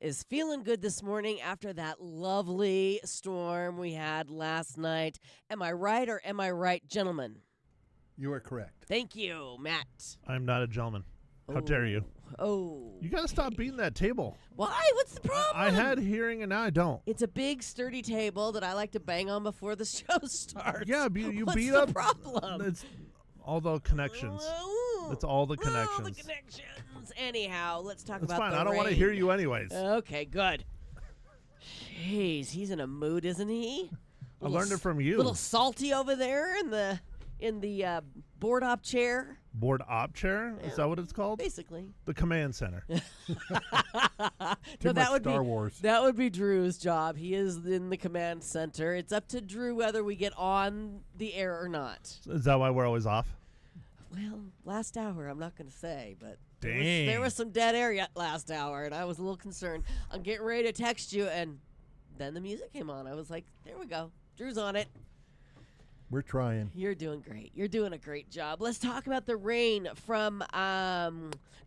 is feeling good this morning after that lovely storm we had last night. Am I right or am I right, gentlemen? You are correct. Thank you, Matt. I'm not a gentleman. How dare you? Oh. You got to stop beating that table. Why? What's the problem? I had hearing and now I don't. It's a big, sturdy table that I like to bang on before the show starts. Yeah, you What's beat the up. problem? It's all the connections. It's all the connections. All the connections. Anyhow, let's talk It's about fine. the I don't want to rain. hear you anyways. Okay, good. Jeez, he's in a mood, isn't he? I learned it from you. Little salty over there in the board op chair. Board op chair? Is that what it's called? Basically. The command center. Too No, much would Star be Wars. that would be Drew's job. He is in the command center. It's up to Drew whether we get on the air or not. Is that why we're always off? Well, last hour, I'm not going to say, but Dang. there was some dead air yet last hour, and I was a little concerned. I'm getting ready to text you, and then the music came on. I was like, there we go. Drew's on it. We're trying. You're doing great. You're doing a great job. Let's talk about the rain from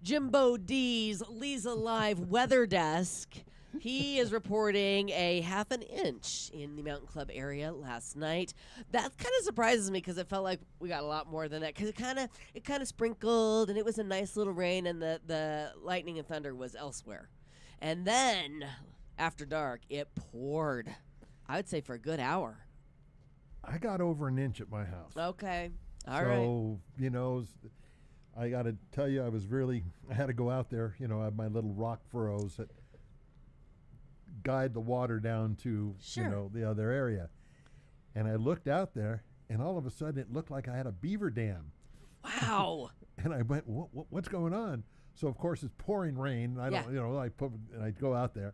Jimbo D's Leza Live weather desk. He is reporting a half an inch in the Mountain Club area last night. That kind of surprises me because it felt like we got a lot more than that because it kind of sprinkled and it was a nice little rain and the lightning and thunder was elsewhere. And then after dark, it poured. I would say for a good hour. I got over an inch at my house. Okay. All right. So, I got to tell you, I had to go out there. I have my little rock furrows that guide the water down to, Sure. The other area. And I looked out there, and all of a sudden it looked like I had a beaver dam. Wow. And I went, what's going on? So, of course, it's pouring rain. I don't, I go out there.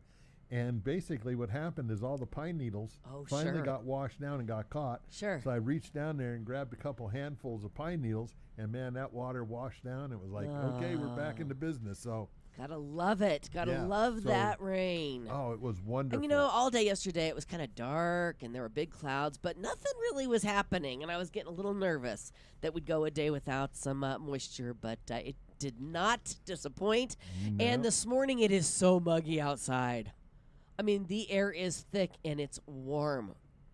And basically what happened is all the pine needles finally sure. got washed down and got caught. Sure. So I reached down there and grabbed a couple handfuls of pine needles, and man, that water washed down. It was like, okay, we're back into business. So Gotta love it. Gotta Yeah, love so- that rain. oh, it was wonderful. And all day yesterday it was kind of dark and there were big clouds, but nothing really was happening. And I was getting a little nervous that we'd go a day without some moisture, but it did not disappoint. No. And this morning it is so muggy outside. I mean, the air is thick and it's warm.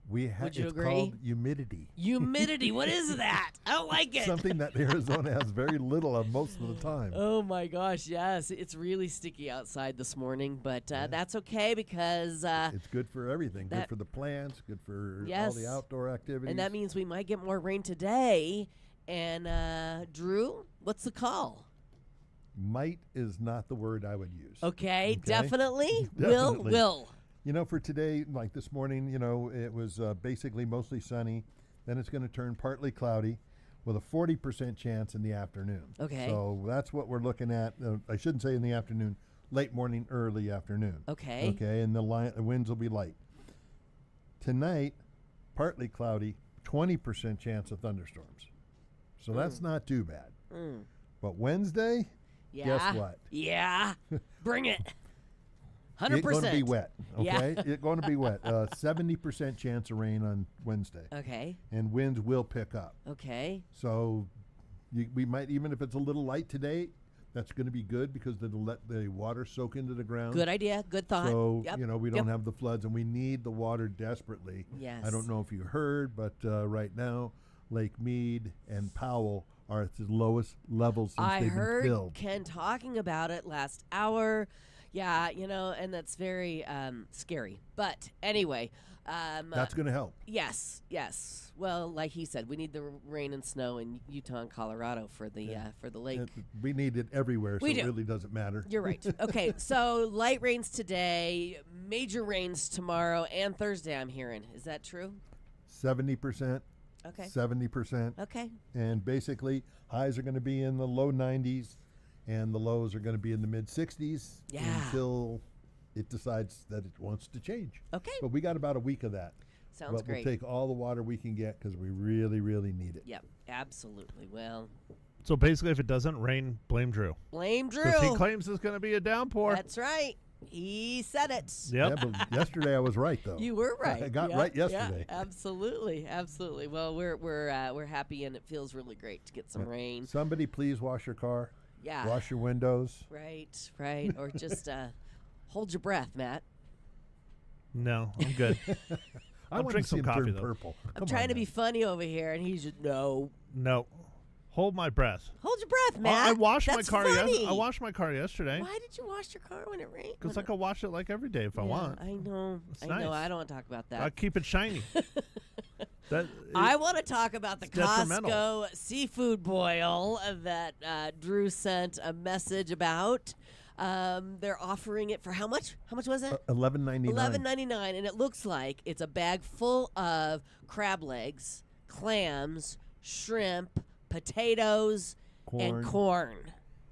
Would you it's agree? called humidity. Humidity, what is that? I don't like it. Something that Arizona has very little of most of the time. Oh my gosh, yes. It's really sticky outside this morning, but that's okay because It's good for everything. that- Good for the plants. Good for Yes. all the outdoor activities. and that means we might get more rain today. And Drew, what's the call? might is not the word I would use. Okay, definitely. Definitely. Will. For today, like this morning, it was basically mostly sunny. Then it's going to turn partly cloudy with a 40% chance in the afternoon. Okay. So that's what we're looking at. I shouldn't say in the afternoon, late morning, early afternoon. Okay. Okay, and the winds will be light. Tonight, partly cloudy, 20% chance of thunderstorms. So that's not too bad. But Wednesday, Yeah. guess what? Yeah. Bring it. 100%. It's going to be wet. Yeah. Okay, it's going to be wet. 70% chance of rain on Wednesday, Okay. and winds will pick up. Okay. So we might, even if it's a little light today, that's going to be good because it'll let the water soak into the ground. Good idea. Good thought. So Yep. we don't have the floods, and we need the water desperately. Yes. I don't know if you heard, but right now, Lake Mead and Powell are at the lowest levels since I they've heard been filled. Ken talking about it last hour. Yeah, and that's very scary. But anyway, That's going to help. yes. Well, like he said, we need the rain and snow in Utah and Colorado for the lake. We need it everywhere, so We it do. really doesn't matter. You're right. Okay, so light rains today, major rains tomorrow and Thursday, I'm hearing. Is that true? 70%. Okay. 70%. Okay. And basically, highs are going to be in the low 90s, and the lows are going to be in the mid 60s Yeah. until it decides that it wants to change. Okay. But we got about a week of that. Sounds But great. we'll take all the water we can get because we really, really need it. Yep, absolutely. Well, So basically, if it doesn't rain, blame Drew. blame Drew. Because he claims there's going to be a downpour. That's right. He said it. Yep. Yeah, but yesterday I was right, though. You were right. I got Yeah, right yesterday. Yeah, absolutely. Well, we're happy, and it feels really great to get some rain. Somebody please wash your car. Yeah. Wash your windows. Right. Or just Hold your breath, Matt. No, I'm good. I I'll want drink to see some him coffee, turn though. purple. I'm Come trying on, to be man. funny over here, and he's just, no. No. Hold my breath. Hold your breath, Matt. I washed That's my car. funny. I washed my car yesterday Why did you wash your car when it rained? because I could wash it like every day if I Yeah, want. I know. It's I know. nice. I don't want to talk about I that. keep it shiny. I want to talk about the detrimental. Costco seafood boil that Drew sent a message about. They're offering it for how much? How much was it? $11.99. $11.99, and it looks like it's a bag full of crab legs, clams, shrimp, potatoes, and corn.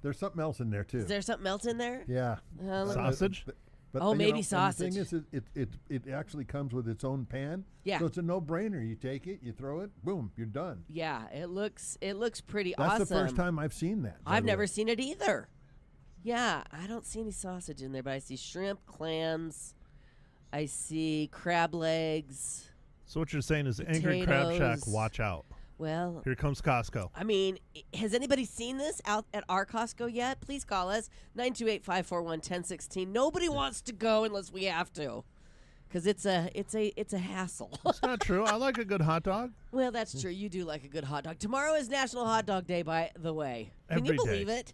There's something else in there too. Is there something else in there? Yeah. Sausage? But, Oh, you maybe know, and sausage. The thing is, it actually comes with its own pan. Yeah. So it's a no-brainer. You take it, you throw it, boom, you're done. Yeah, it looks pretty That's awesome. the first time I've seen that. by I've the never way. seen it either. Yeah, I don't see any sausage in there, but I see shrimp, clams. I see crab legs. So what you're saying is Angry Crab Shack, Potatoes. watch out. Well, Here comes Costco. I mean, has anybody seen this out at our Costco yet? Please call us 928-541-1016. Nobody wants to go unless we have to, because it's a hassle. It's not true. I like a good hot dog. Well, that's true. You do like a good hot dog. Tomorrow is National Hot Dog Day, by the way. Can you Every day. believe it?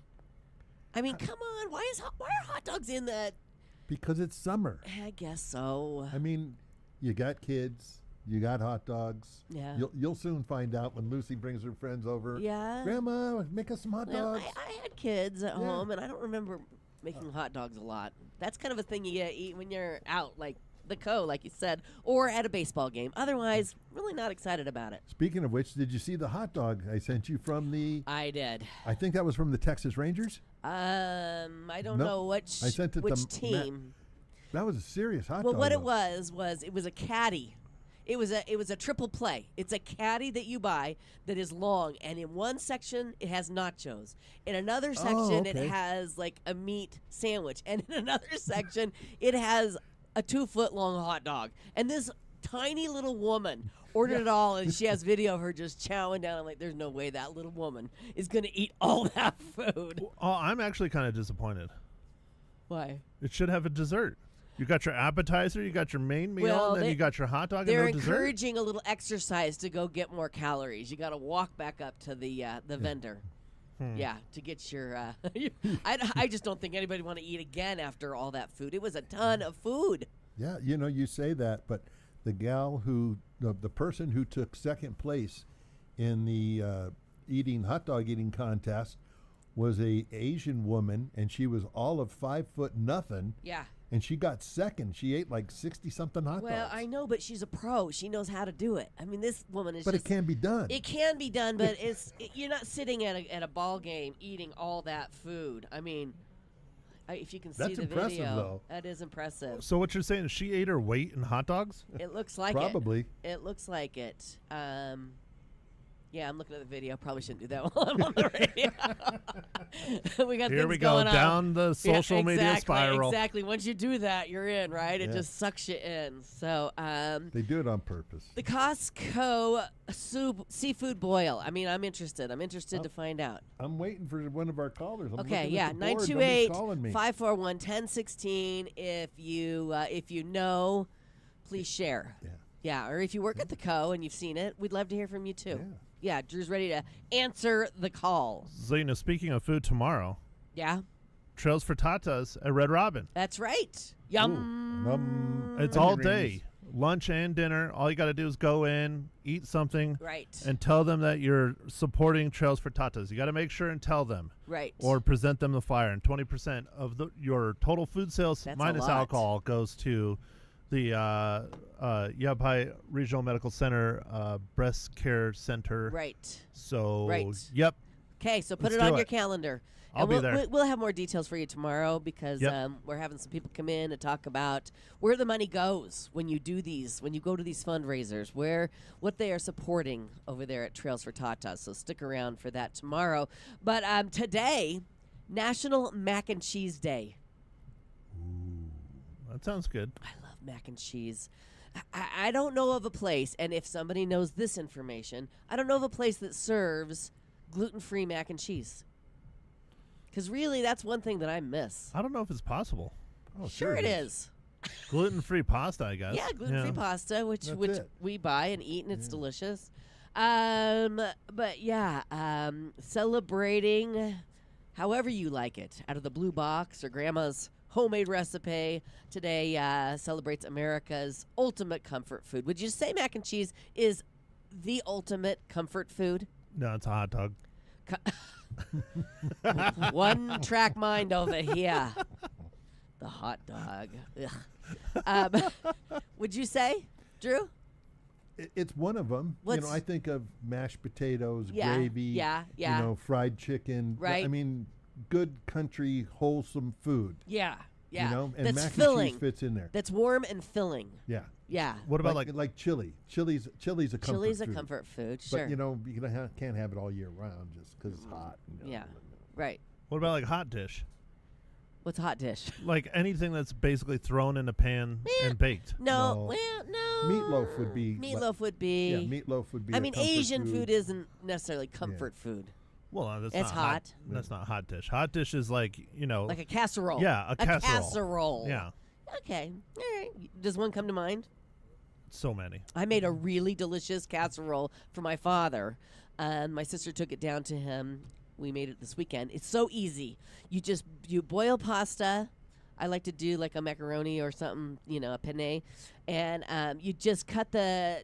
I mean, come on. Why are hot dogs in that? Because it's summer. I guess so. I mean, you got kids, you got hot dogs. Yeah. You'll soon find out when Lucy brings her friends over. Yeah. Grandma, make us some hot Well, dogs. I had kids at Yeah. home, and I don't remember making hot dogs a lot. That's kind of a thing you eat when you're out, like the like you said, or at a baseball game. Otherwise, really not excited about it. Speaking of which, did you see the hot dog I sent you from the? I did. I think that was from the Texas Rangers. I don't No, know which I sent it to which Matt. team. That was a serious hot Well, dog. what it though. was it was a caddy. It was a triple play. It's a caddy that you buy that is long, and in one section it has nachos. In another section okay. it has like a meat sandwich, and in another section it has a 2-foot long hot dog. And this tiny little woman ordered it all, and she has video of her just chowing down. I'm like, there's no way that little woman is gonna eat all that food. Oh, I'm actually kind of disappointed. Why? It should have a dessert. You got your appetizer, you got your main meal, Well, and then they- you got your hot dog They're and no dessert. encouraging a little exercise to go get more calories. You got to walk back up to the vendor. Yeah, to get your. I just don't think anybody want to eat again after all that food. It was a ton of food. Yeah, you say that, but the gal the person who took second place in the hot dog eating contest was a Asian woman, and she was all of 5 foot nothing. Yeah. And she got second. She ate like 60-something hot Well, dogs. I know, but she's a pro. She knows how to do it. I mean, this woman is But just. it can be done. It can be done, but you're not sitting at a ball game eating all that food. I mean, if you can see That's the impressive, video, though. that is impressive. So what you're saying is she ate her weight in hot dogs? It looks like Probably. it. It looks like it. Yeah, I'm looking at the video. Probably shouldn't do that while I'm on the radio. We got Here things we go, going on. down the social Yeah, media exactly, spiral. Exactly. Once you do that, you're in, right? It Yeah. just sucks you in. So, They do it on purpose. the Costco seafood boil. I mean, I'm interested. I'm interested to find out. I'm waiting for one of our callers. I'm Okay, looking yeah, at the board. Nobody's calling me. 928-541-1016. If you know, please share. Yeah. Yeah, or if you work at the Co and you've seen it, we'd love to hear from you too. Yeah. Yeah, Drew's ready to answer the call. Zena, speaking of food tomorrow, Yeah, Trails for Tatas at Red Robin. that's right. Yum. It's onion all rings. day, lunch and dinner. All you got to do is go in, eat something, Right. and tell them that you're supporting Trails for Tatas. You got to make sure and tell them, Right. or present them the flyer. And 20% of your total food sales That's a minus lot. alcohol goes to the Yabhai Regional Medical Center Breast Care Center. Right. So, Right. yep. Okay, so put Let's it do on it. your calendar. I'll And be we'll, there. We'll have more details for you tomorrow because Yep. we're having some people come in to talk about where the money goes when you do these, when you go to these fundraisers, what they are supporting over there at Trails for Tatas. So stick around for that tomorrow. But today, National Mac and Cheese Day. That sounds good. I love mac and cheese. I don't know of a place, and if somebody knows this information, I don't know of a place that serves gluten-free mac and cheese. Because really, that's one thing that I miss. I don't know if it's possible. Oh, Sure it is. Gluten-free pasta, I guess. Yeah, gluten-free pasta, which That's which it. we buy and eat, and it's Yeah. delicious. But yeah, celebrating however you like it, out of the blue box or grandma's homemade recipe. Today celebrates America's ultimate comfort food. Would you say mac and cheese is the ultimate comfort food? No, it's a hot dog. One track mind over here. The hot dog. Ugh. Would you say, Drew? It's one of them. What's- I think of mashed potatoes, Yeah, gravy, yeah, yeah. Fried chicken. Right. I mean, good country, wholesome food. Yeah, yeah. And That's mac filling. and cheese fits in there. That's warm and filling. Yeah. Yeah. What about like chili? Chili's a comfort Chili's food. a comfort food, sure. But you can't have it all year round just because it's hot. Yeah. Right. What about like hot dish? What's a hot dish? Like anything that's basically thrown in a pan and baked. No, No. well, no. Meatloaf would be. Meatloaf would be. Yeah, meatloaf would be. I a mean, comfort Asian food isn't necessarily comfort food. Well, that's It's not hot. That's not hot dish. Hot dish is like Like a casserole. Yeah, a casserole. casserole. Yeah, Okay. All right. Does one come to mind? so many. I made a really delicious casserole for my father. My sister took it down to him. We made it this weekend. It's so easy. You boil pasta. I like to do like a macaroni or something, a penne, and you just cut the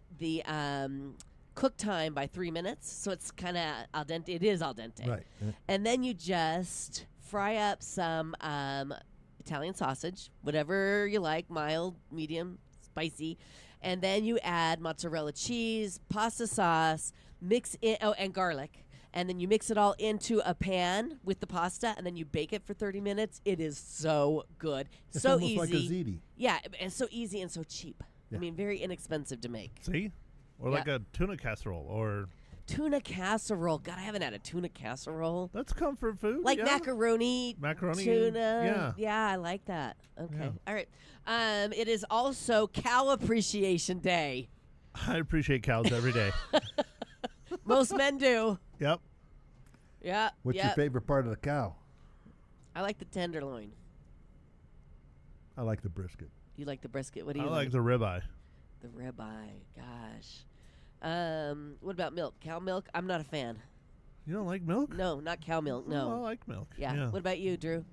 cook time by 3 minutes, so it's kind of al dente. It is al dente, Right. and then you just fry up some Italian sausage, whatever you like, mild, medium, spicy, and then you add mozzarella cheese, pasta sauce, and garlic. And then you mix it all into a pan with the pasta, and then you bake it for 30 minutes. It is so good. It's so almost easy. like a ziti. Yeah, and so easy and so cheap. Yeah. I mean, very inexpensive to make. See, or Yeah. like a tuna casserole, or Tuna casserole. God, I haven't had a tuna casserole. that's comfort food. Like yeah. macaroni, Macaroni, tuna. yeah. I like that. Okay. Yeah. All right. It is also Cow Appreciation Day. I appreciate cows every day. Most men do. Yep. Yeah. What's your favorite part of the cow? I like the tenderloin. I like the brisket. You like the brisket? What do I you like the ribeye. The ribeye, gosh. What about milk? Cow milk? I'm not a fan. You don't like milk? No, not cow milk. Oh, I No. like milk. Yeah. What about you, Drew?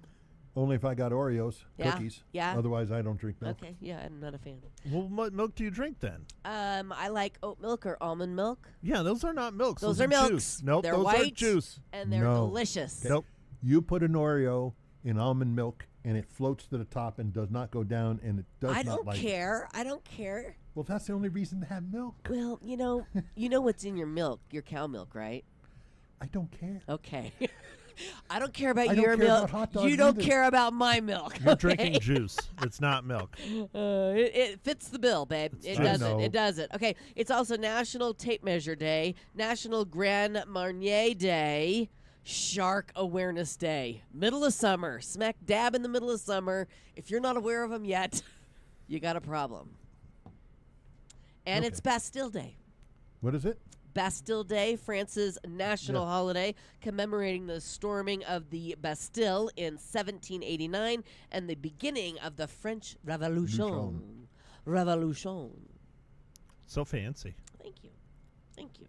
Only if I got Oreos, Yeah, cookies. yeah. Otherwise, I don't drink milk. Okay. Yeah, I'm not a fan. Well, what milk do you drink then? I like oat milk or almond milk, Yeah, those are not milks. Those are milks. Juice. Nope, They're those are white. juice. and they're No. delicious. Nope. You put an Oreo in almond milk, and it floats to the top and does not go down, and it does I not don't like it. care. I don't care. Well, that's the only reason to have milk. Well, you know what's in your milk, your cow milk, right? I don't care. Okay. I don't care about I don't your care milk. about hot dogs You don't either. care about my milk. You're okay? drinking juice. It's not milk. It fits the bill, babe. It I does it. know. It does it. Okay. It's also National Tape Measure Day, National Grand Marnier Day, Shark Awareness Day. Middle of summer, smack dab in the middle of summer. If you're not aware of them yet, you got a problem. And it's Okay. Bastille Day. What is it? Bastille Day, France's national Yeah. holiday, commemorating the storming of the Bastille in 1789 and the beginning of the French Revolution. Revolution. So fancy. Thank you. Thank you.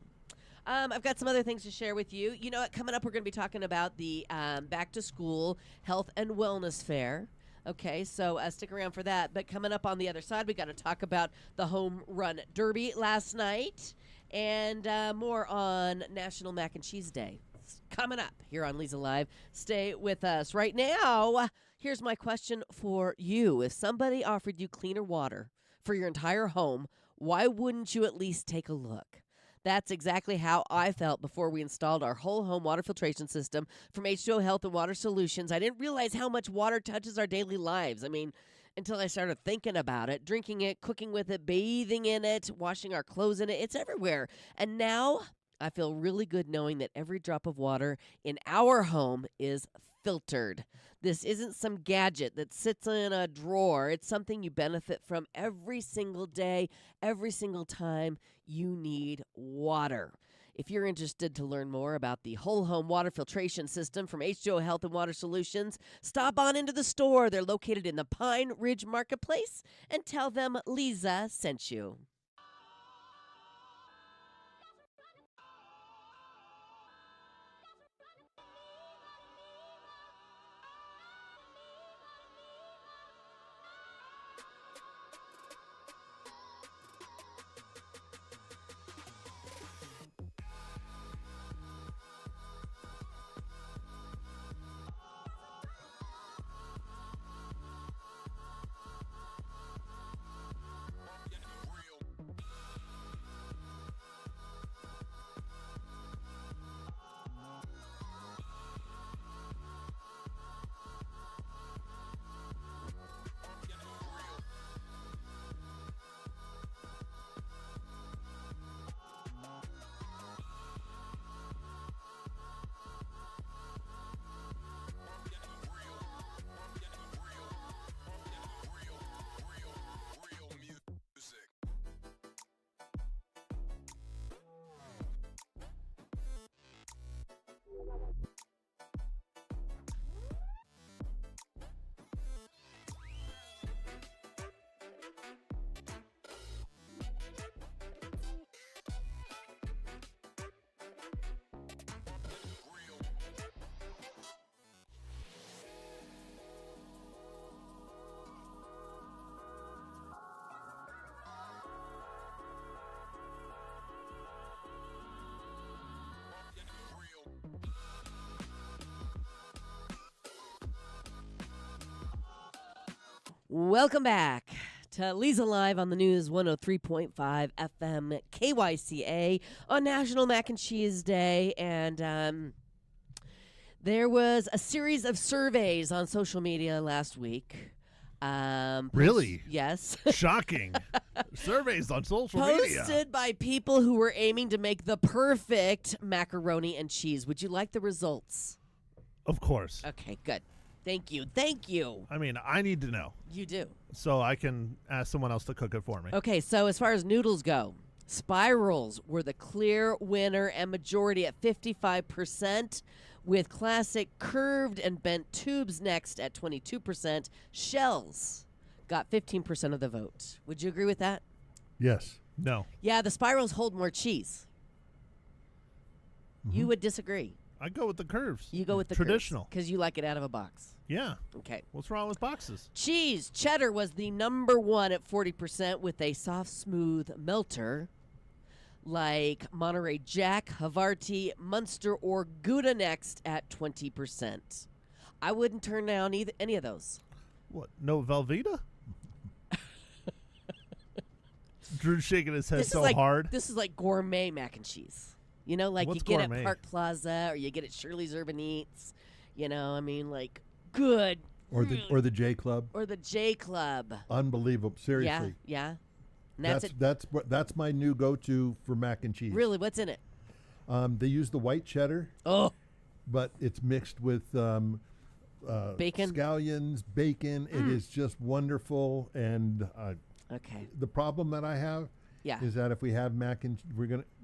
I've got some other things to share with you. You know what? Coming up, we're going to be talking about the back to school health and wellness fair. Okay, so stick around for that. But coming up on the other side, we got to talk about the home run derby last night and more on National Mac and Cheese Day. It's coming up here on Leza Live. Stay with us right now. Here's my question for you. If somebody offered you cleaner water for your entire home, why wouldn't you at least take a look? That's exactly how I felt before we installed our whole home water filtration system from H2O Health and Water Solutions. I didn't realize how much water touches our daily lives. I mean, until I started thinking about it, drinking it, cooking with it, bathing in it, washing our clothes in it. It's everywhere. And now I feel really good knowing that every drop of water in our home is filtered. This isn't some gadget that sits in a drawer. It's something you benefit from every single day, every single time you need water. If you're interested to learn more about the whole home water filtration system from H2O Health and Water Solutions, stop on into the store. They're located in the Pine Ridge Marketplace, and tell them Leza sent you. Welcome back to Leza Live on the News 103.5 FM KYCA on National Mac and Cheese Day. And there was a series of surveys on social media last week. Really? Yes. Shocking. Surveys on social media. Posted by people who were aiming to make the perfect macaroni and cheese. Would you like the results? Of course. Okay, good. Thank you. Thank you. I mean, I need to know You do. so I can ask someone else to cook it for me. Okay, so as far as noodles go, spirals were the clear winner and majority at 55%, with classic curved and bent tubes next at 22%. Shells got 15% of the vote. Would you agree with that? Yes. No. Yeah, the spirals hold more cheese. Mm-hmm. You would disagree. I go with the curves. You go with the traditional. because you like it out of a box. Yeah. Okay. What's wrong with boxes? Cheese, cheddar was the number one at 40% with a soft, smooth melter like Monterey Jack, Havarti, Munster, or Gouda next at 20%. I wouldn't turn down any of those. What? No Velveeta? Drew's shaking his head so hard. This is like gourmet mac and cheese. You know, like What's you get gourmet? at Park Plaza or you get at Shirley's Urban Eats. You know, I mean, like good. Or the J Club. Or the J Club. Unbelievable. Seriously. Yeah. And that's it. That's my new go-to for mac and cheese. Really, what's in it? They use the white cheddar, Oh, but it's mixed with bacon. scallions, bacon. It is just wonderful. And Okay. the problem that I have Yeah. is that if we have mac and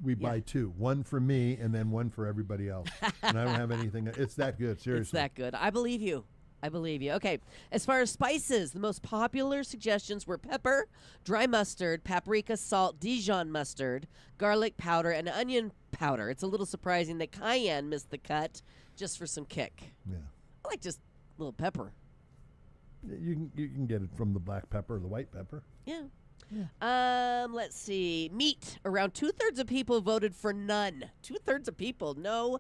we buy two, one for me and then one for everybody else, and I don't have anything. It's that good. Seriously, It's that good. I believe you. Okay. As far as spices, the most popular suggestions were pepper, dry mustard, paprika, salt, Dijon mustard, garlic powder, and onion powder. It's a little surprising that cayenne missed the cut just for some kick. Yeah, I like just a little pepper. you can get it from the black pepper or the white pepper. Yeah. Let's see. Meat. Around 2/3 of people voted for none. 2/3 of people. No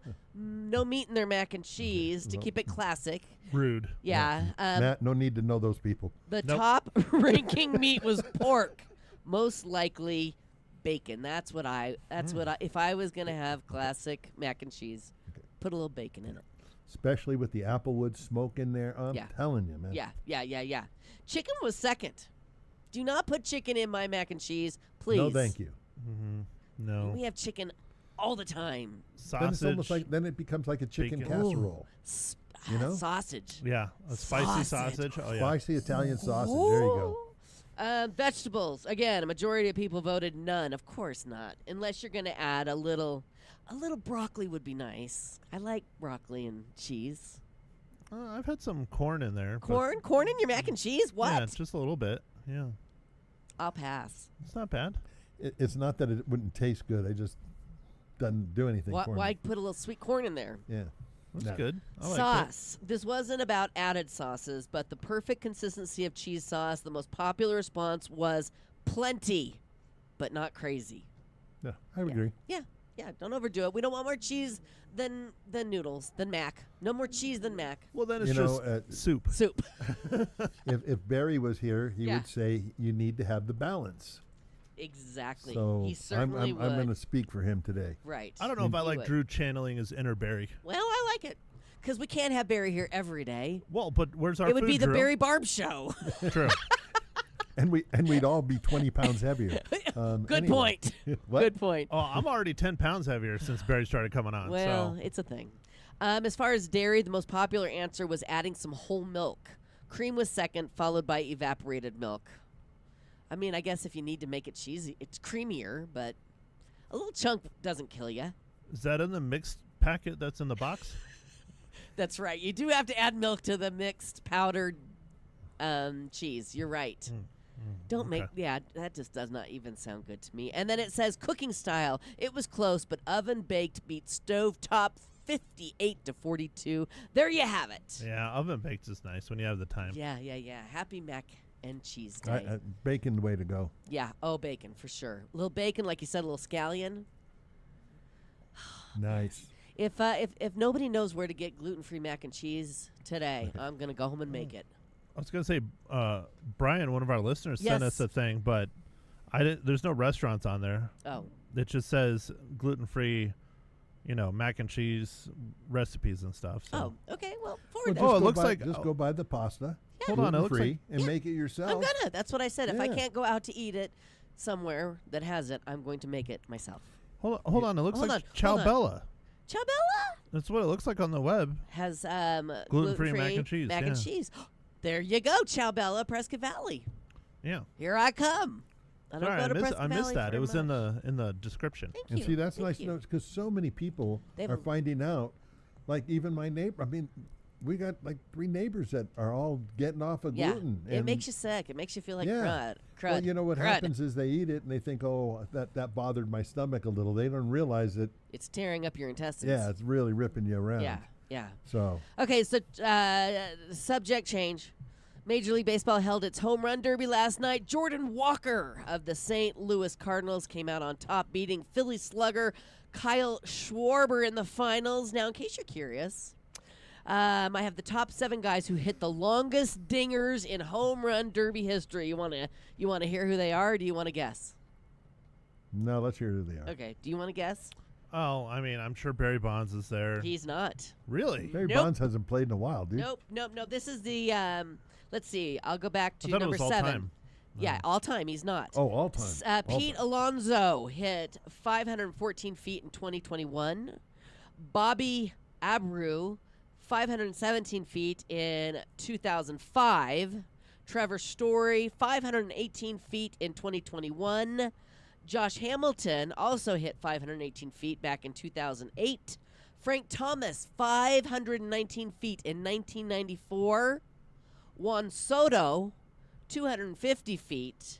meat in their mac and cheese to Well, keep it classic. Rude. Yeah. Matt, no need to know those people. The Nope. top ranking meat was pork. Most likely bacon. That's what I if I was going to have classic mac and cheese, put a little bacon in it. Especially with the applewood smoke in there. I'm Yeah. telling you, man. Yeah. Chicken was second. Do not put chicken in my mac and cheese, please. No, thank you. No. We have chicken all the time. Then it's Sausage. almost like it becomes like a chicken Bacon. casserole. You know? Sausage. Yeah. A spicy Sausage. sausage. Oh, yeah. Spicy Italian sausage. There you go. Vegetables. Again, a majority of people voted none. Of course not. Unless you're going to add a little A little broccoli would be nice. I like broccoli and cheese. I've had some corn in there. but- Corn in your mac and cheese? What? Yeah, just a little bit. Yeah, I'll pass. it's not bad. It's not that it wouldn't taste good. I just doesn't do anything for Why me. put a little sweet corn in there? Yeah. That's No. good. I like Sauce. This wasn't about added sauces, but the perfect consistency of cheese sauce. The most popular response was plenty, but not crazy. Yeah, I would agree. Yeah, don't overdo it. We don't want more cheese than noodles, than mac. No more cheese than mac. Well, then it's You know, just soup. Soup. If Barry was here, he Yeah. would say you need to have the balance. Exactly. So He certainly I'm would. going to speak for him today. Right. I don't know if I He like would. Drew channeling his inner Barry. Well, I like it. Because we can't have Barry here every day. Well, but where's our It would food, be the Drew? Barry Barb show. True. And we'd all be 20 pounds heavier. Good Anyway. point. What? Good point. Oh, I'm already 10 pounds heavier since Barry started coming on. Well, so it's a thing. As far as dairy, the most popular answer was adding some whole milk. Cream was second, followed by evaporated milk. I mean, I guess if you need to make it cheesy, it's creamier, but a little chunk doesn't kill you. is that in the mixed packet that's in the box? That's right. You do have to add milk to the mixed powdered cheese. You're right. Don't make, okay. yeah, that just does not even sound good to me. And then it says cooking style. It was close, but oven baked beat stovetop 58-42. There you have it. Yeah, oven baked is nice when you have the time. Yeah. Happy mac and cheese day. Bacon the way to go. Yeah. Oh, bacon for sure. A little bacon, like you said, a little scallion. Nice. If nobody knows where to get gluten-free mac and cheese today, I'm gonna go home and make it. I was going to say, Brian, one of our listeners, sent us Yes. a thing, but there's no restaurants on there. Oh, It just says gluten-free, mac and cheese recipes and stuff. So. okay. Well, Well, forward just that. Oh, it go looks buy- like- just go buy the pasta. Hold on, it looks gluten-free, like- and Yeah. make it yourself. I'm gonna. That's what I said. If I Yeah. can't go out to eat it somewhere that has it, I'm going to make it myself. Hold on, it looks Hold like on, Ciao hold on. Bella. Chabella That's what it looks like on the web. has Gluten-free mac and cheese, Mac and yeah. cheese. There you go, Chabella, Prescott Valley. Yeah. Here I come. I don't Sorry, go to I Prescott missed Valley that. It very was in much. the description. Thank And you. see, that's Thank nice you. to know because so many people They have are a- finding out. Like even my neighbor. I mean, we got like 3 neighbors that are all getting off of Yeah, gluten. it and makes you sick. It makes you feel like Yeah. crud. Well, you know what crud. happens is they eat it and they think, oh, that bothered my stomach a little. They don't realize that. It's tearing up your intestines. Yeah, it's really ripping you around. Yeah. So Okay, so subject change. Major League Baseball held its home run derby last night. Jordan Walker of the St. Louis Cardinals came out on top, beating Philly slugger Kyle Schwarber in the finals. Now, in case you're curious, I have the top 7 guys who hit the longest dingers in home run derby history. You want to hear who they are, or do you want to guess? now let's hear who they are. Okay, do you want to guess? Oh, I mean, I'm sure Barry Bonds is there. He's not. Really? Barry Nope. Bonds hasn't played in a while, dude. Nope. This is the. Let's see. I'll go back I to thought it number was all 7. time. Yeah, all time. He's not. Oh, all time. All Pete time. Alonso hit 514 feet in 2021. Bobby Abreu, 517 feet in 2005. Trevor Story, 518 feet in 2021. Josh Hamilton also hit 518 feet back in 2008. Frank Thomas, 519 feet in 1994. Juan Soto, 250 feet.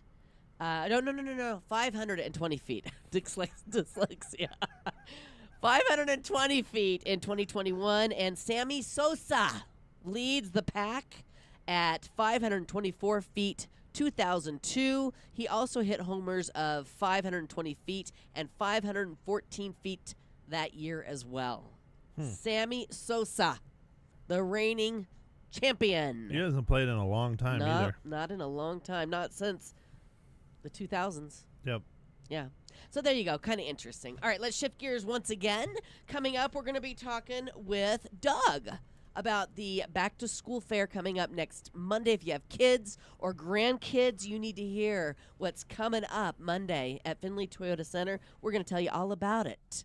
No. 520 feet. Dyslexia. 520 feet in 2021. And Sammy Sosa leads the pack at 524 feet, 2002. He also hit homers of 520 feet and 514 feet that year as well. Sammy Sosa, the reigning champion. He hasn't played in a long time either. Not in a long time. Not since the 2000s. Yep. Yeah. So there you go. Kind of interesting. All right, let's shift gears once again. Coming up, we're going to be talking with Doug about the back to school fair coming up next Monday. If you have kids or grandkids, you need to hear what's coming up Monday at Findlay Toyota Center. We're going to tell you all about it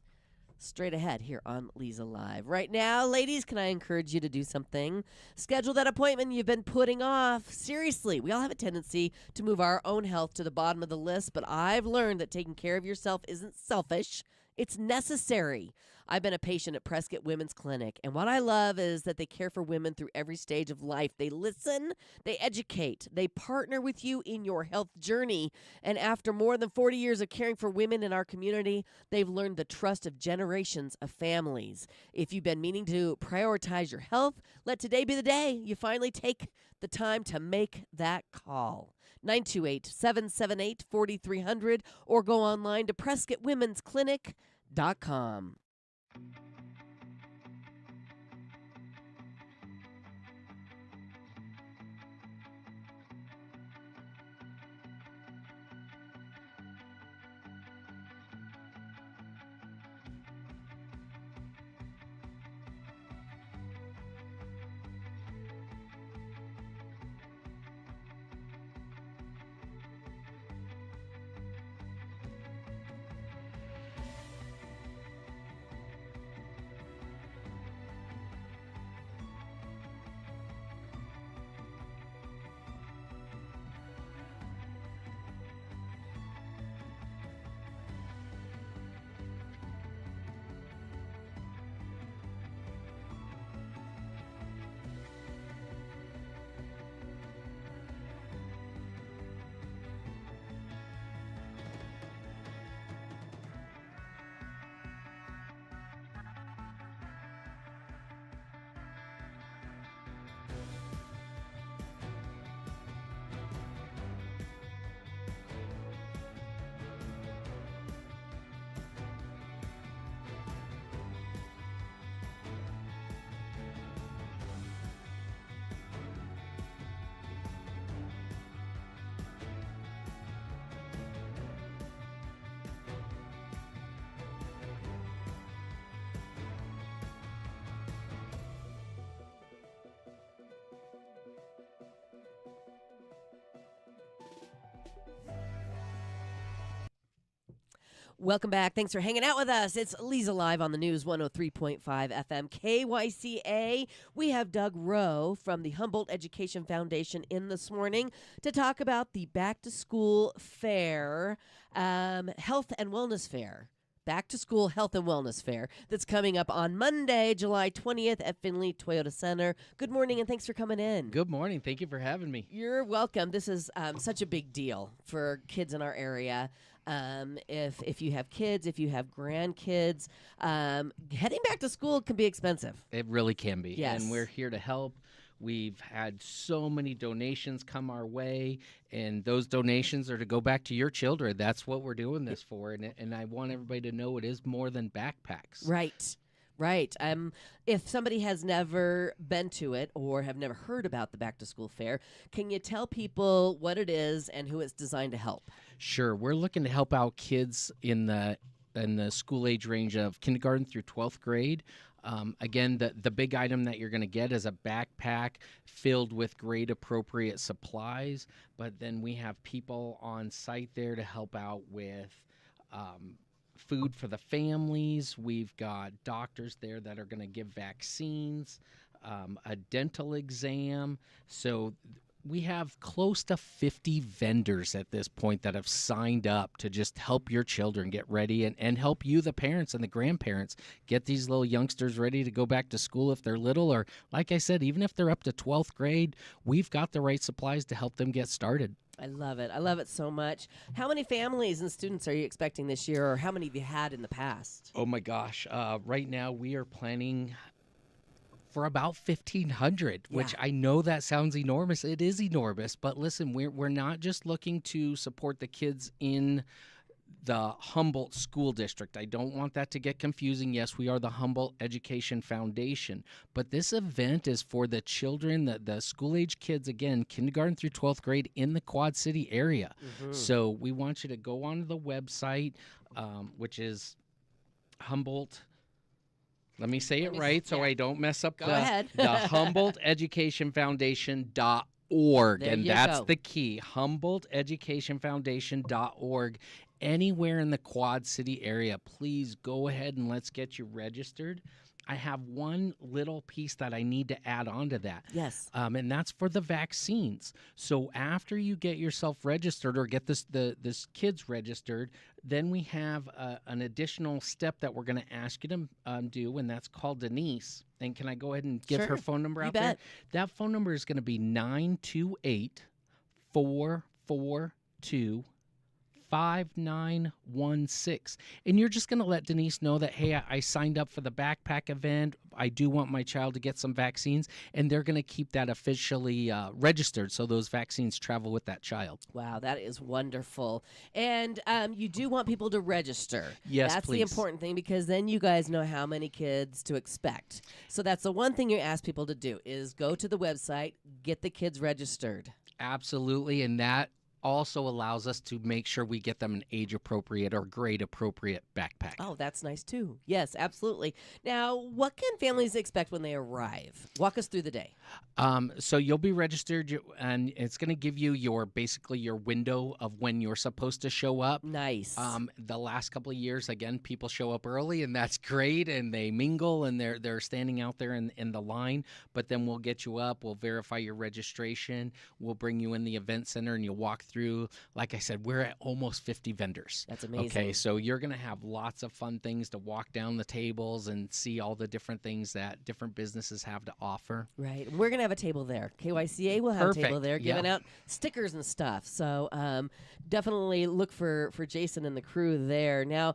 straight ahead here on Leza Live. Right now, ladies, can I encourage you to do something? Schedule that appointment you've been putting off. Seriously, we all have a tendency to move our own health to the bottom of the list, but I've learned that taking care of yourself isn't selfish. It's necessary. I've been a patient at Prescott Women's Clinic, and what I love is that they care for women through every stage of life. They listen, they educate, they partner with you in your health journey. And after more than 40 years of caring for women in our community, they've learned the trust of generations of families. If you've been meaning to prioritize your health, let today be the day you finally take the time to make that call. 928-778-4300 or go online to PrescottWomen'sClinic.com. Welcome back. Thanks for hanging out with us. It's Leza Live on the News 103.5 FM KYCA. We have Doug Rowe from the Humboldt Education Foundation in this morning to talk about the Back to School Fair, Health and Wellness Fair. Back to School Health and Wellness Fair that's coming up on Monday, July 20th at Findlay Toyota Center. Good morning and thanks for coming in. Good morning. Thank you for having me. You're welcome. This is such a big deal for kids in our area. If you have kids, if you have grandkids, heading back to school can be expensive. It really can be. Yes. And we're here to help. We've had so many donations come our way, and those donations are to go back to your children. That's what we're doing this for. And I want everybody to know it is more than backpacks. Right. Right. If somebody has never been to it or have never heard about the Back to School Fair, can you tell people what it is and who it's designed to help? Sure. We're looking to help out kids in the school age range of kindergarten through 12th grade. Again, the big item that you're going to get is a backpack filled with grade appropriate supplies. But then we have people on site there to help out with food for the families. We've got doctors there that are going to give vaccines, a dental exam. So we have close to 50 vendors at this point that have signed up to just help your children get ready and help you, the parents and the grandparents, get these little youngsters ready to go back to school if they're little, or like I said, even if they're up to 12th grade, we've got the right supplies to help them get started. I love it. I love it so much. How many families and students are you expecting this year, or how many have you had in the past? Oh my gosh. Right now we are planning for about 1,500, which I know that sounds enormous. It is enormous, but listen, we're not just looking to support the kids in the Humboldt School District. I don't want that to get confusing. Yes, we are the Humboldt Education Foundation, but this event is for the children, the school-age kids, again, kindergarten through 12th grade in the Quad City area. Mm-hmm. So we want you to go onto the website, which is Humboldt. Let me say it right so I don't mess up the Humboldt Education Foundation.org. And that's the key, HumboldtEducationFoundation.org. Anywhere in the Quad City area, please go ahead and let's get you registered. I have one little piece that I need to add on to that. Yes. And that's for the vaccines. So after you get yourself registered or get this kids registered, then we have an additional step that we're going to ask you to do, and that's called Denise. And can I go ahead and give her Sure. phone number You out bet. there? That phone number is going to be 928-442 5916. And you're just going to let Denise know that, hey, I signed up for the backpack event. I do want my child to get some vaccines, and they're going to keep that officially registered so those vaccines travel with that child. Wow, that is wonderful. And you do want people to register. Yes, That's please. the important thing, because then you guys know how many kids to expect. So that's the one thing you ask people to do is go to the website, get the kids registered. Absolutely, and that also allows us to make sure we get them an age-appropriate or grade-appropriate backpack. Oh, that's nice too. Yes, absolutely. Now, what can families expect when they arrive? Walk us through the day. So you'll be registered, and it's going to give you basically your window of when you're supposed to show up. Nice. The last couple of years, again, people show up early, and that's great, and they mingle, and they're standing out there in the line. But then we'll get you up, we'll verify your registration, we'll bring you in the event center, and you'll walk through. Like I said, we're at almost 50 vendors. That's amazing. Okay, so you're going to have lots of fun things to walk down the tables and see all the different things that different businesses have to offer. Right. We're going to have a table there. KYCA will have a table Perfect. there giving Yeah. out stickers and stuff. So definitely look for Jason and the crew there. Now,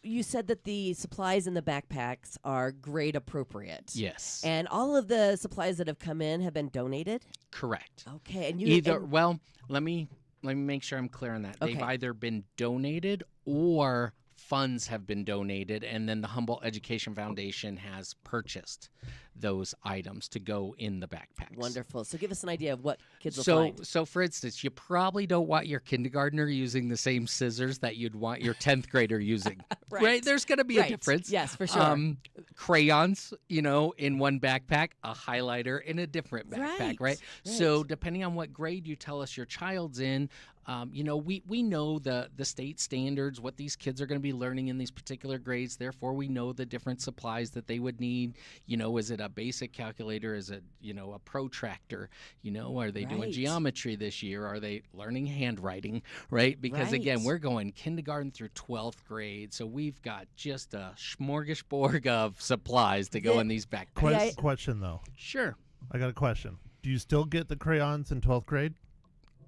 you said that the supplies in the backpacks are grade appropriate. Yes. And all of the supplies that have come in have been donated? Correct. Okay. And you Either and- well, let me make sure I'm clear on that. They've Okay. either been donated or funds have been donated, and then the Humboldt Education Foundation has purchased those items to go in the backpacks. Wonderful. So give us an idea of what kids will So, find. so for instance, you probably don't want your kindergartner using the same scissors that you'd want your 10th grader using, Right. There's going to be Right. a difference. Yes, for sure. Crayons, in one backpack, a highlighter in a different backpack, right? So depending on what grade you tell us your child's in, we know the state standards, what these kids are going to be learning in these particular grades. Therefore, we know the different supplies that they would need. Is it a basic calculator? Is it, a protractor? Are they doing Right. geometry this year? Are they learning handwriting, right? Because again, Right. we're going kindergarten through 12th grade. So we've got just a smorgasbord of supplies to go The- in these backpacks. Yeah, Question though. Sure. I got a question. Do you still get the crayons in 12th grade?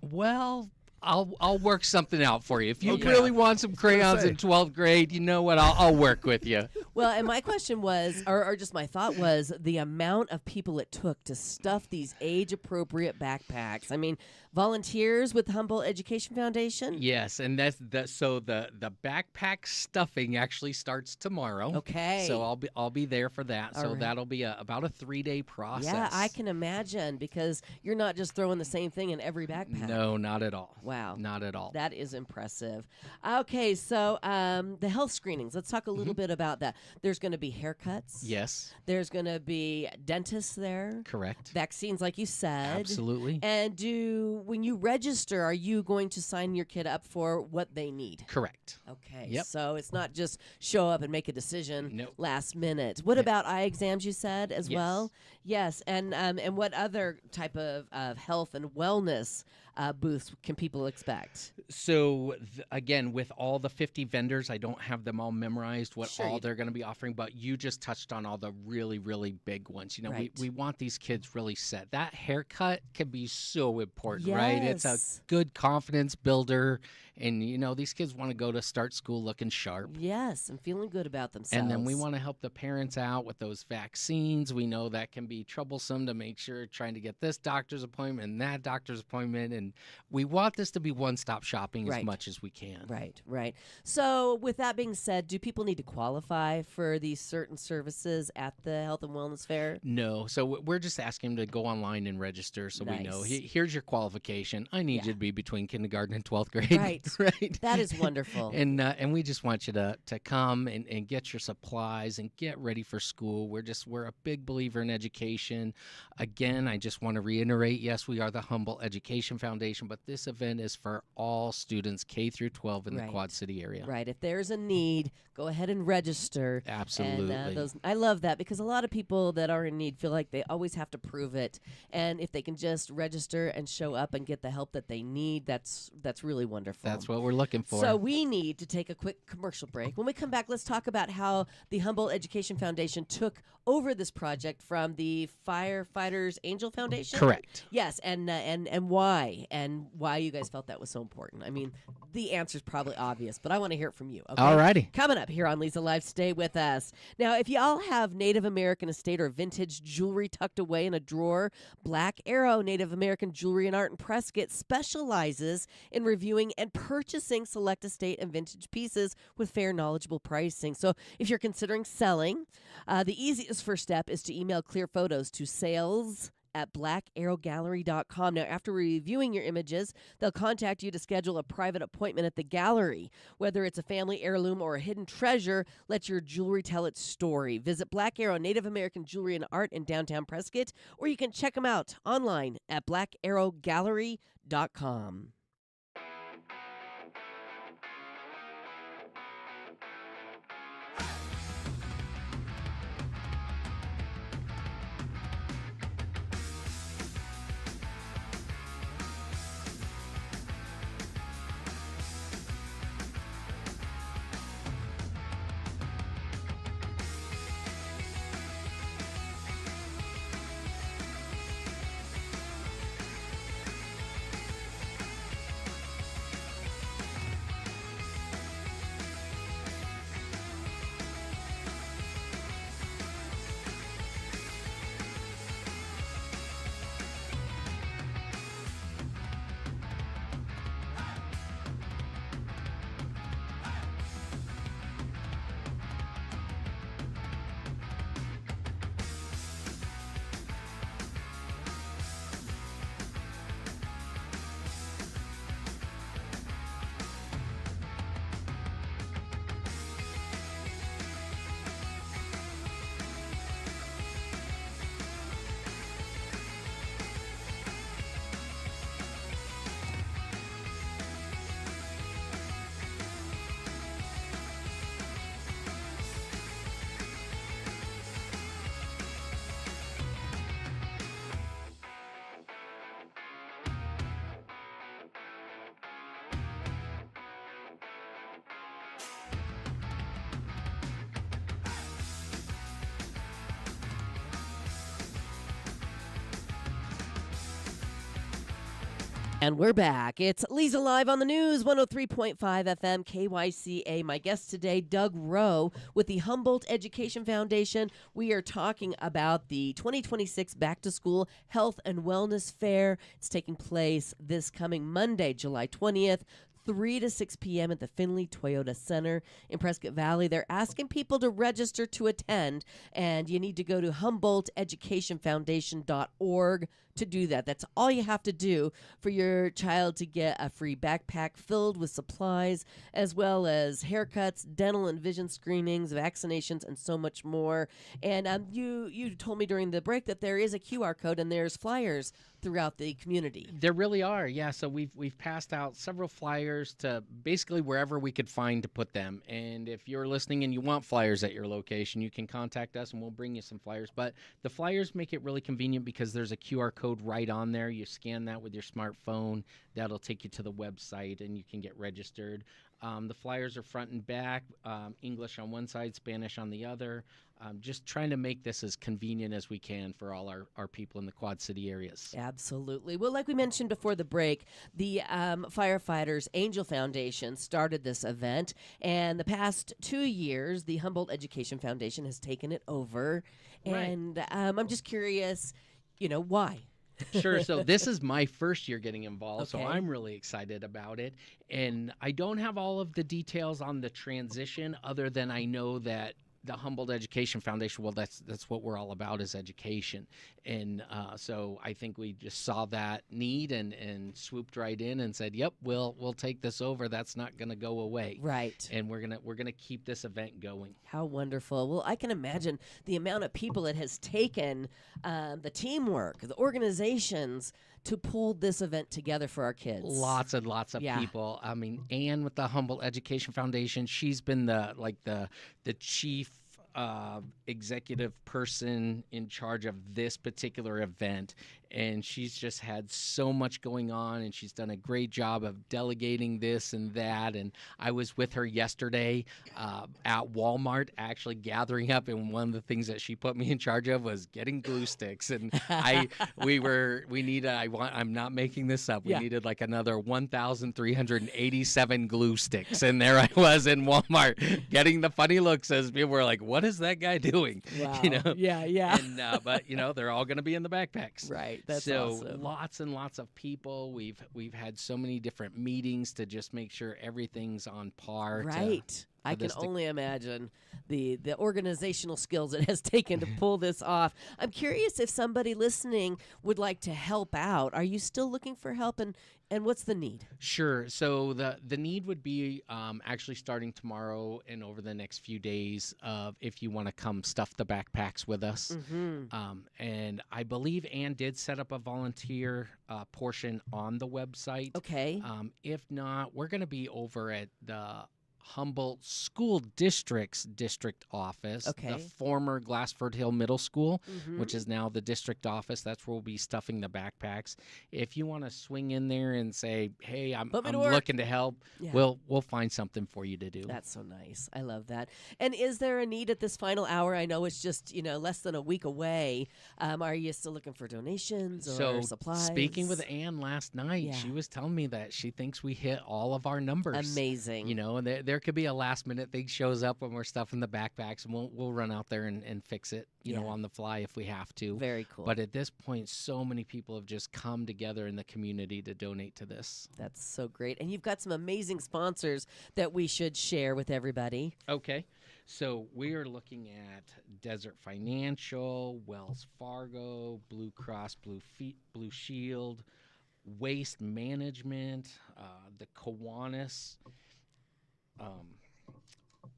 Well, I'll work something out for you. If you Okay. really want some crayons say. in 12th grade, you know what? I'll work with you. Well, and my question was, or just my thought was, the amount of people it took to stuff these age-appropriate backpacks. I mean, volunteers with Humboldt Education Foundation? Yes, and so the backpack stuffing actually starts tomorrow. Okay. So I'll be there for that. All So right. that'll be about a 3-day process. Yeah, I can imagine, because you're not just throwing the same thing in every backpack. No, not at all. Wow. Not at all. That is impressive. Okay, so the health screenings. Let's talk a little bit about that. There's going to be haircuts. Yes, There's going to be dentists there. correct. Vaccines, like you said. Absolutely. And when you register, are you going to sign your kid up for what they need? Correct. Okay. Yep. So it's not just show up and make a decision Nope. last minute. What about eye exams, you said, as Yes. well? Yes. And what other type of health and wellness booths can people expect? So again, with all the 50 vendors, I don't have them all memorized what Sure all you they're going to be offering, but you just touched on all the really, really big ones. Right. We want these kids really set. That haircut can be so important, right? It's a Yes. good confidence builder, and these kids want to go to start school looking sharp. Yes, and feeling good about themselves. And then we want to help the parents out with those vaccines. We know that can be troublesome to make sure trying to get this doctor's appointment and that doctor's appointment. And we want this to be one-stop shopping Right. as much as we can. Right, right. So, with that being said, do people need to qualify for these certain services at the Health and Wellness Fair? No. So we're just asking them to go online and register so we know. Nice. Here's your qualification. I need Yeah. you to be between kindergarten and 12th grade. Right. right. That is wonderful. And we just want you to come and get your supplies and get ready for school. We're a big believer in education. Again, I just want to reiterate, yes, we are the Humboldt Education Foundation. Foundation, but this event is for all students K through 12 in the Right. Quad City area. Right. If there's a need, go ahead and register. Absolutely. And I love that because a lot of people that are in need feel like they always have to prove it. And if they can just register and show up and get the help that they need, that's really wonderful. That's what we're looking for. So we need to take a quick commercial break. When we come back, let's talk about how the Humboldt Education Foundation took over this project from the Firefighters Angel Foundation. Correct. Yes, and why you guys felt that was so important. I mean, the answer's probably obvious, but I want to hear it from you. Okay? Alrighty. Coming up here on Leza Live, stay with us. Now, if y'all have Native American estate or vintage jewelry tucked away in a drawer, Black Arrow Native American Jewelry and Art in Prescott specializes in reviewing and purchasing select estate and vintage pieces with fair, knowledgeable pricing. So if you're considering selling, the easiest first step is to email clear photos to sales@blackarrowgallery.com. Now, after reviewing your images, they'll contact you to schedule a private appointment at the gallery. Whether it's a family heirloom or a hidden treasure, let your jewelry tell its story. Visit Black Arrow Native American Jewelry and Art in downtown Prescott, or you can check them out online at blackarrowgallery.com. And we're back. It's Leza Live on the News, 103.5 FM, KYCA. My guest today, Doug Rowe with the Humboldt Education Foundation. We are talking about the 2026 Back to School Health and Wellness Fair. It's taking place this coming Monday, July 20th. 3 to 6 p.m. at the Finley Toyota Center in Prescott Valley. They're asking people to register to attend, and you need to go to HumboldtEducationFoundation.org to do that. That's all you have to do for your child to get a free backpack filled with supplies, as well as haircuts, dental and vision screenings, vaccinations, and so much more. And you told me during the break that there is a QR code and there's flyers throughout the community. There really are, yeah. So we've passed out several flyers to basically wherever we could find to put them. And if you're listening and you want flyers at your location, you can contact us and we'll bring you some flyers. But the flyers make it really convenient because there's a QR code right on there. You scan that with your smartphone. That'll take you to the website and you can get registered. The flyers are front and back, English on one side, Spanish on the other. Just trying to make this as convenient as we can for all our people in the Quad City areas. Absolutely. Well, like we mentioned before the break, the Firefighters Angel Foundation started this event, and the past 2 years, the Humboldt Education Foundation has taken it over. Right. And I'm just curious, why? Sure. So this is my first year getting involved, so Okay. I'm really excited about it. And I don't have all of the details on the transition other than I know that the Humboldt Education Foundation, well, that's what we're all about, is education. And so I think we just saw that need and swooped right in and said, yep, we'll take this over. That's not going to go away. Right. And we're gonna keep this event going. How wonderful. Well, I can imagine the amount of people it has taken, the teamwork, the organizations to pull this event together for our kids? Lots and lots of Yeah. people. I mean, Anne with the Humboldt Education Foundation, she's been the chief executive person in charge of this particular event, and she's just had so much going on, and she's done a great job of delegating this and that. And I was with her yesterday at Walmart, actually gathering up, and one of the things that she put me in charge of was getting glue sticks. And I'm not making this up. We Yeah. needed like another 1,387 glue sticks, and there I was in Walmart getting the funny looks as people were like, "What is that guy doing?" Wow. You know. Yeah, yeah. And but they're all going to be in the backpacks. Right. That's so awesome. lots and lots of people. We've had so many different meetings to just make sure everything's on par. Right. I can this to- only imagine the organizational skills it has taken to pull this off. I'm curious if somebody listening would like to help out. Are you still looking for help, and what's the need? Sure. So the need would be actually starting tomorrow and over the next few days of if you want to come stuff the backpacks with us. Mm-hmm. And I believe Ann did set up a volunteer portion on the website. Okay. If not, we're going to be over at the Humboldt School District's district office, Okay. the former Glassford Hill Middle School, Mhm. which is now the district office. That's where we'll be stuffing the backpacks. If you want to swing in there and say, "Hey, I'm Put me to work." looking to help," Yeah. we'll find something for you to do. That's so nice. I love that. And is there a need at this final hour? I know it's just less than a week away. Are you still looking for donations or So supplies? speaking with Ann last night, Yeah. she was telling me that she thinks we hit all of our numbers. Amazing. And there could be a last minute thing shows up when we're stuffing the backpacks, and we'll run out there and fix it, Yeah. on the fly if we have to. Very cool. But at this point, so many people have just come together in the community to donate to this. That's so great. And you've got some amazing sponsors that we should share with everybody. Okay. So we are looking at Desert Financial, Wells Fargo, Blue Cross Blue Shield, Waste Management, the Kiwanis.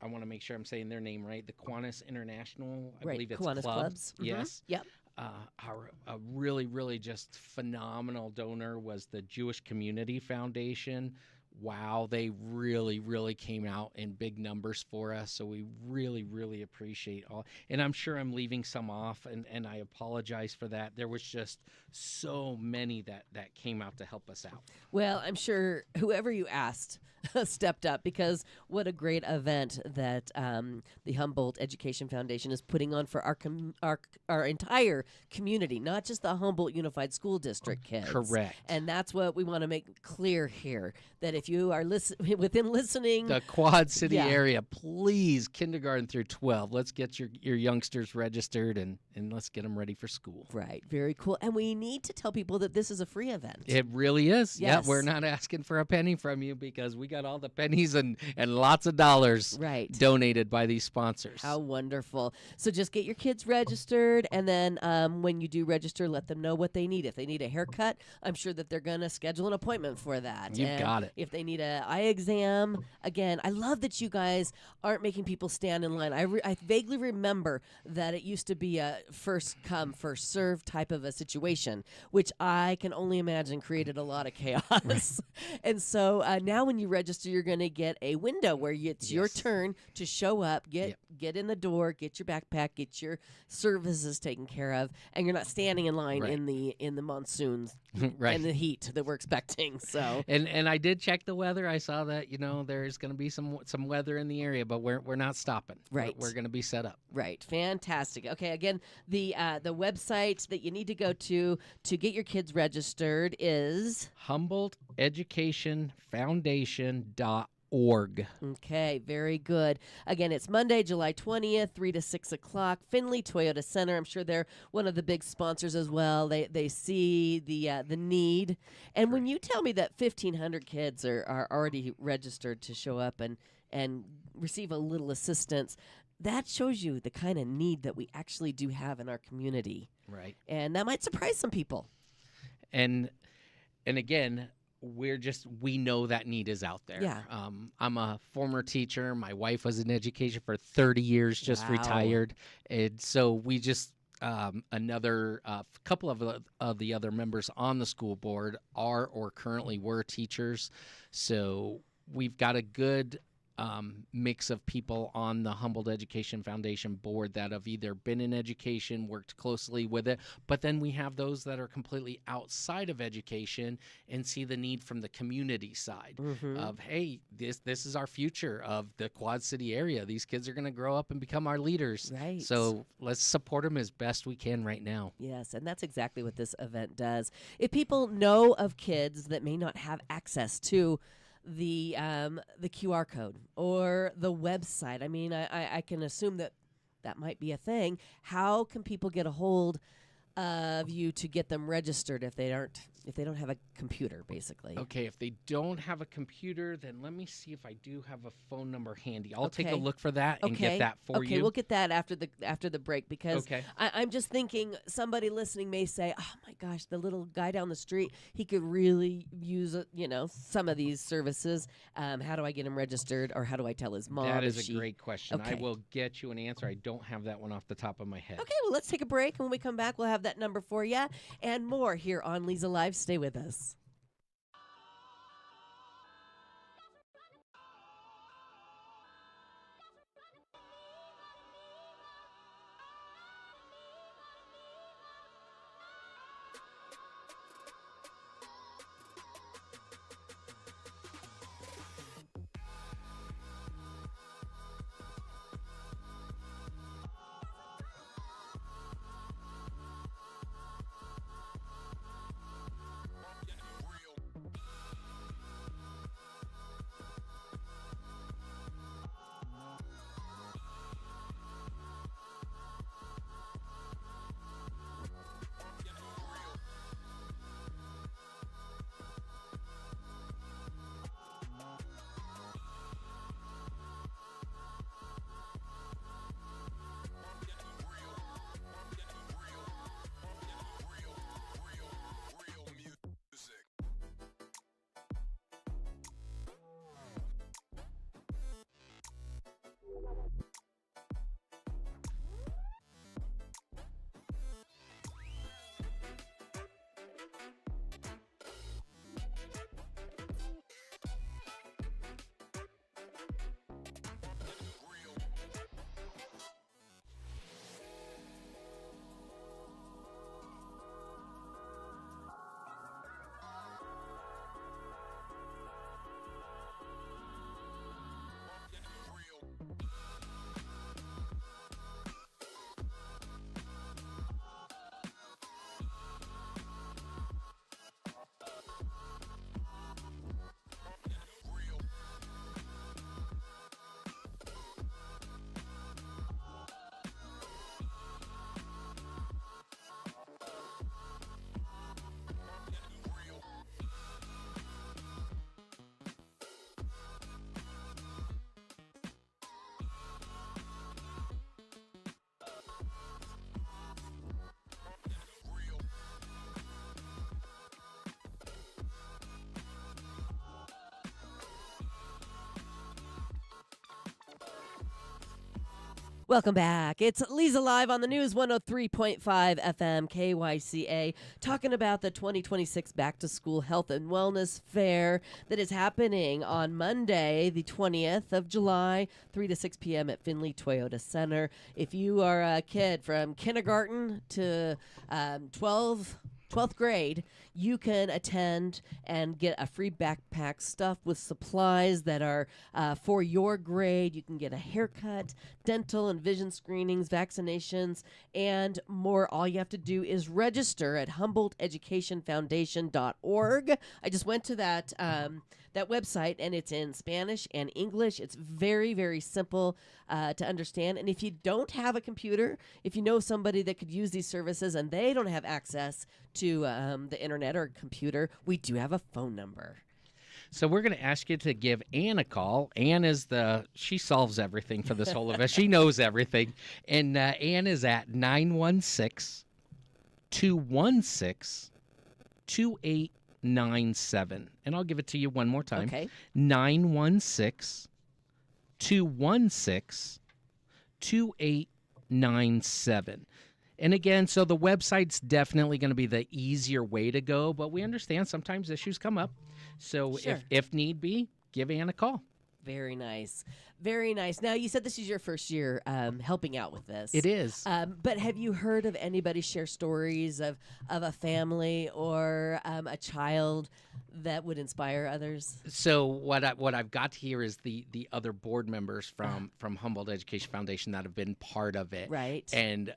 I want to make sure I'm saying their name right. The Kiwanis International, I Right, believe it's Kiwanis Club. Clubs. Mhm. Yes. Yep. A really, really just phenomenal donor was the Jewish Community Foundation. Wow, they really, really came out in big numbers for us. So we really, really appreciate all. And I'm sure I'm leaving some off, and I apologize for that. There was just so many that came out to help us out. Well, I'm sure whoever you asked stepped up, because what a great event that the Humboldt Education Foundation is putting on for our entire community, not just the Humboldt Unified School District kids. Correct. And that's what we want to make clear here, that if you are within listening, The Quad City Yeah. area, please, kindergarten through 12. Let's get your youngsters registered and let's get them ready for school. right, very cool. And we need to tell people that this is a free event. It really is. Yes. Yeah, we're not asking for a penny from you because we got all the pennies and lots of dollars Right. donated by these sponsors. How wonderful. So just get your kids registered, and then when you do register, let them know what they need. If they need a haircut, I'm sure that they're going to schedule an appointment for that. You've And got it. If they need an eye exam, again, I love that you guys aren't making people stand in line. I vaguely remember that it used to be a first come, first serve type of a situation, which I can only imagine created a lot of chaos. And so now when you register, you're going to get a window where it's your Yes. turn to show up, get in the door, get your backpack, get your services taken care of, and you're not standing in line Right. in the monsoons Right. and the heat that we're expecting. So And I did check the weather. I saw that there's going to be some weather in the area, but we're not stopping. Right. We're going to be set up. right, fantastic. Okay, again, the website that you need to go to get your kids registered is HumboldtEducationFoundation.org. okay. Very good. Again, it's Monday, July 20th, 3 to 6 o'clock. Findlay Toyota Center. I'm sure they're one of the big sponsors as well. They see the need. And when you tell me that 1,500 kids are already registered to show up and receive a little assistance, that shows you the kind of need that we actually do have in our community. Right. And that might surprise some people. And again, we know that need is out there. Yeah. I'm a former teacher. My wife was in education for 30 years, just Wow. retired. And so another couple of the other members on the school board are or currently were teachers. So we've got a good mix of people on the Humboldt Education Foundation board that have either been in education, worked closely with it, but then we have those that are completely outside of education and see the need from the community side of, hey, this is our future of the Quad City area. These kids are going to grow up and become our leaders. Right. So let's support them as best we can right now. Yes, and that's exactly what this event does. If people know of kids that may not have access to the QR code or the website, I mean, I can assume that might be a thing. How can people get a hold of you to get them registered if they don't have a computer, basically? Okay, if they don't have a computer, then let me see if I do have a phone number handy. I'll take a Okay. look for that and get that for you. Okay, we'll get that after the break, because Okay. I'm just thinking somebody listening may say, "Oh my gosh, the little guy down the street, he could really use some of these services. How do I get him registered, or how do I tell his mom?" That if is a great question. I Okay. will get you an answer. I don't have that one off the top of my head. Okay, well, let's take a break, and when we come back, we'll have that number for you and more here on Leza Live. Stay with us. Welcome back. It's Leza Live on the News 103.5 FM KYCA, talking about the 2026 Back to School Health and Wellness Fair that is happening on Monday, the 20th of July, 3 to 6 p.m. at Findlay Toyota Center. If you are a kid from kindergarten to 12th grade, you can attend and get a free backpack stuffed with supplies that are for your grade. You can get a haircut, dental and vision screenings, vaccinations, and more. All you have to do is register at HumboldtEducationFoundation.org. I just went to that website, and it's in Spanish and English. It's very, very simple to understand. And if you don't have a computer, if you know somebody that could use these services and they don't have access to the internet or computer, we do have a phone number. So we're going to ask you to give Ann a call. Ann is she solves everything for this whole event. She knows everything. And Ann is at 916-216-2897. And I'll give it to you one more time. Okay. 916-216-2897. And again, so the website's definitely going to be the easier way to go, but we understand sometimes issues come up. So Sure. if need be, give Ann a call. Very nice. Very nice. Now, you said this is your first year helping out with this. It is. But have you heard of anybody share stories of a family or a child that would inspire others? So what I've got here is the other board members from Humboldt Education Foundation that have been part of it. Right. And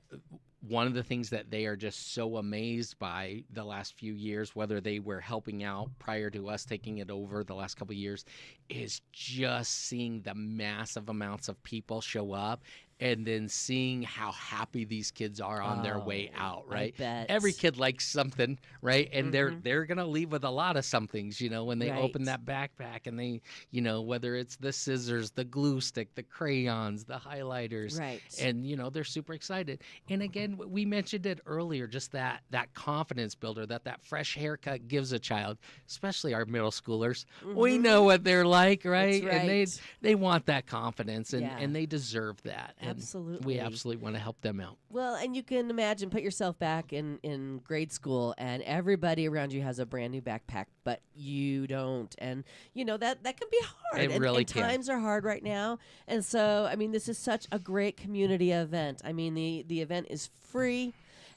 one of the things that they are just so amazed by the last few years, whether they were helping out prior to us taking it over the last couple of years, is just seeing the massive amounts of people show up and then seeing how happy these kids are on their way out, right? I bet. Every kid likes something, right? And they're going to leave with a lot of somethings, when they open that backpack and they, whether it's the scissors, the glue stick, the crayons, the highlighters. Right. And, they're super excited. And again, we mentioned it earlier, just that confidence builder that fresh haircut gives a child, especially our middle schoolers. We know what they're like, right? That's right. And they want that confidence Yeah. and they deserve that. And Absolutely. we absolutely want to help them out. Well, and you can imagine, put yourself back in grade school, and everybody around you has a brand new backpack, but you don't. And, that can be hard. It really and can. Times are hard right now. And so, this is such a great community event. The event is free.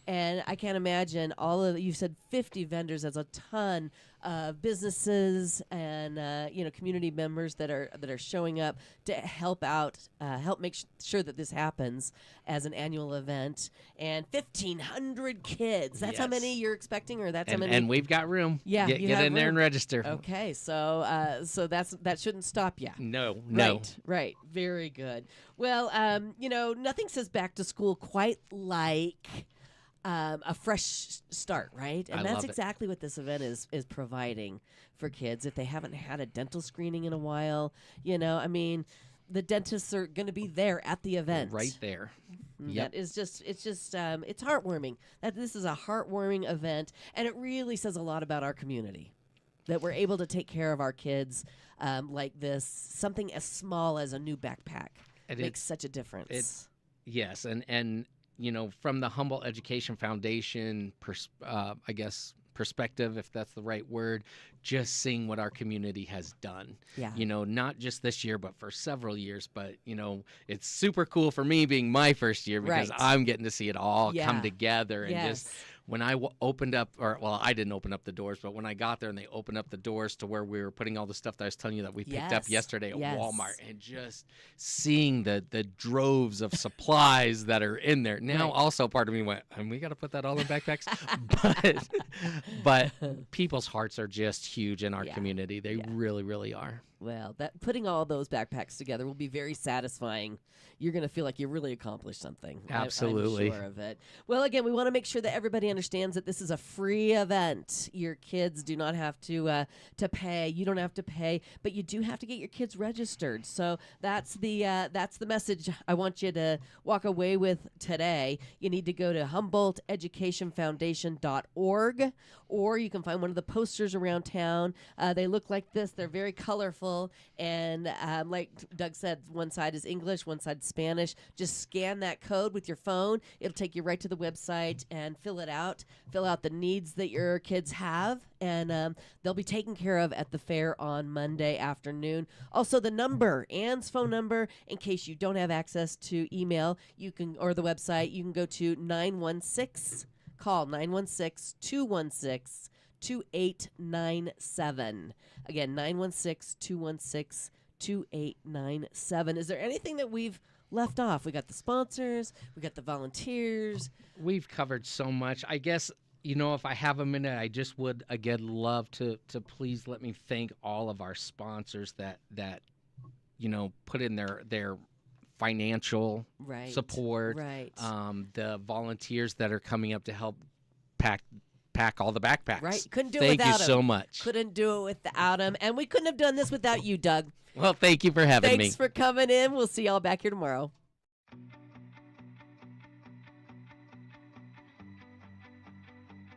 And I can't imagine you said 50 vendors. That's a ton of businesses and community members that are showing up to help out, help make sure that this happens as an annual event. And 1,500 kids. That's how Yes. many you're expecting, or that's how many? And we've got room. Yeah, Get you have in there and room. register. Okay, so that shouldn't stop you. No. Right. Very good. Well, nothing says back to school quite like a fresh start, right? And I that's love it. exactly what this event is providing for kids if they haven't had a dental screening in a while. The dentists are going to be there at the event. Right there. That is it's heartwarming. That this is a heartwarming event, and it really says a lot about our community that we're able to take care of our kids like this. Something as small as a new backpack makes such a difference. Yes, and from the Humboldt Education Foundation, perspective, if that's the right word, just seeing what our community has done. Yeah. Not just this year, but for several years. But, it's super cool for me being my first year because Right. I'm getting to see it all Yeah. come together. And Yes. just when I opened up, I didn't open up the doors, but when I got there and they opened up the doors to where we were putting all the stuff that I was telling you that we picked up Yes. yesterday at Yes. Walmart, and just seeing the droves of supplies that are in there. Now, Right. also part of me went, and we got to put that all in backpacks. but people's hearts are just huge in our Yeah. community. They really, really are. Well, that putting all those backpacks together will be very satisfying. You're going to feel like you really accomplished something. Absolutely. I'm sure of it. Well, again, we want to make sure that everybody understands that this is a free event. Your kids do not have to pay. You don't have to pay, but you do have to get your kids registered. So that's the message I want you to walk away with today. You need to go to HumboldtEducationFoundation.org, or you can find one of the posters around town. They look like this. They're very colorful. And like Doug said, one side is English, one side Spanish. Just scan that code with your phone. It'll take you right to the website and fill it out. Fill out the needs that your kids have, and they'll be taken care of at the fair on Monday afternoon. Also, the number, Ann's phone number, in case you don't have access to email, or the website, you can go to 916. Call 916-216-2897. Again, 916-216-2897. Is there anything that we've left off? We got the sponsors, we got the volunteers. We've covered so much. I guess, if I have a minute, I just would, again, love to please let me thank all of our sponsors that put in their financial support. Right. The volunteers that are coming up to help pack all the backpacks. Right. Couldn't do it Thank without you him. so much. Couldn't do it without him. And we couldn't have done this without you, Doug. Well, thank you for having me. Thanks for coming in. We'll see y'all back here tomorrow.